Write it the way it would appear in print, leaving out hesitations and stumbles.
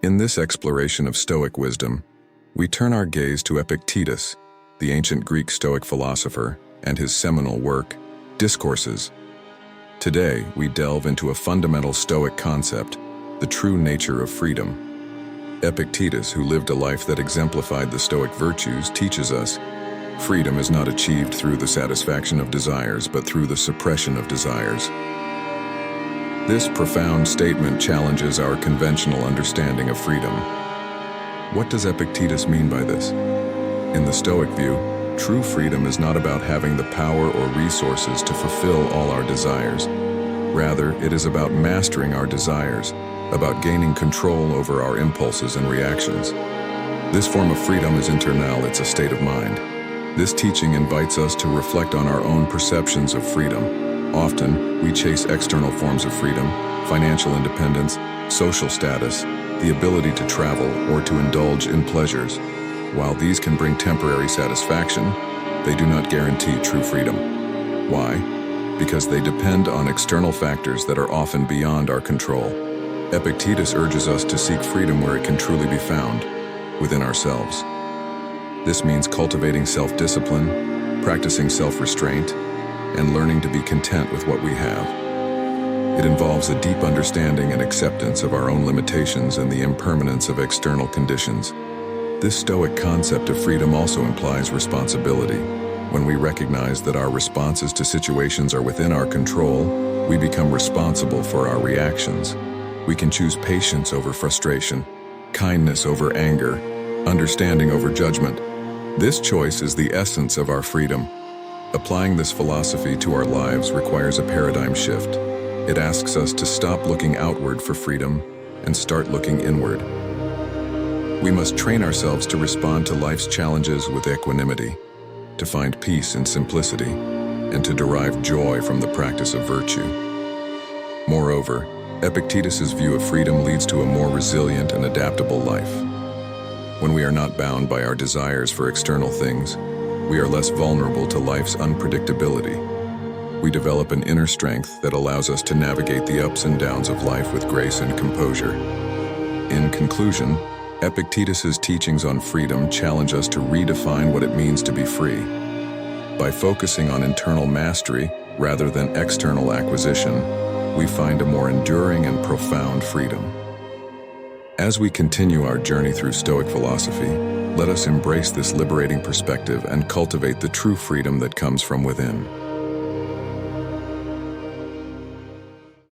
In this exploration of Stoic wisdom, we turn our gaze to Epictetus, the ancient Greek Stoic philosopher, and his seminal work, Discourses. Today, we delve into a fundamental Stoic concept, the true nature of freedom. Epictetus, who lived a life that exemplified the Stoic virtues, teaches us, freedom is not achieved through the satisfaction of desires, but through the suppression of desires. This profound statement challenges our conventional understanding of freedom. What does Epictetus mean by this? In the Stoic view, true freedom is not about having the power or resources to fulfill all our desires. Rather, it is about mastering our desires, about gaining control over our impulses and reactions. This form of freedom is internal, it's a state of mind. This teaching invites us to reflect on our own perceptions of freedom. Often, we chase external forms of freedom, financial independence, social status, the ability to travel or to indulge in pleasures. While these can bring temporary satisfaction, they do not guarantee true freedom. Why? Because they depend on external factors that are often beyond our control. Epictetus urges us to seek freedom where it can truly be found, within ourselves. This means cultivating self-discipline, practicing self-restraint, and learning to be content with what we have. It involves a deep understanding and acceptance of our own limitations and the impermanence of external conditions. This Stoic concept of freedom also implies responsibility. When we recognize that our responses to situations are within our control, we become responsible for our reactions. We can choose patience over frustration, kindness over anger, understanding over judgment. This choice is the essence of our freedom. Applying this philosophy to our lives requires a paradigm shift. It asks us to stop looking outward for freedom and start looking inward. We must train ourselves to respond to life's challenges with equanimity, to find peace in simplicity, and to derive joy from the practice of virtue. Moreover, Epictetus's view of freedom leads to a more resilient and adaptable life. When we are not bound by our desires for external things, we are less vulnerable to life's unpredictability. We develop an inner strength that allows us to navigate the ups and downs of life with grace and composure. In conclusion, Epictetus's teachings on freedom challenge us to redefine what it means to be free. By focusing on internal mastery rather than external acquisition, we find a more enduring and profound freedom. As we continue our journey through Stoic philosophy, let us embrace this liberating perspective and cultivate the true freedom that comes from within.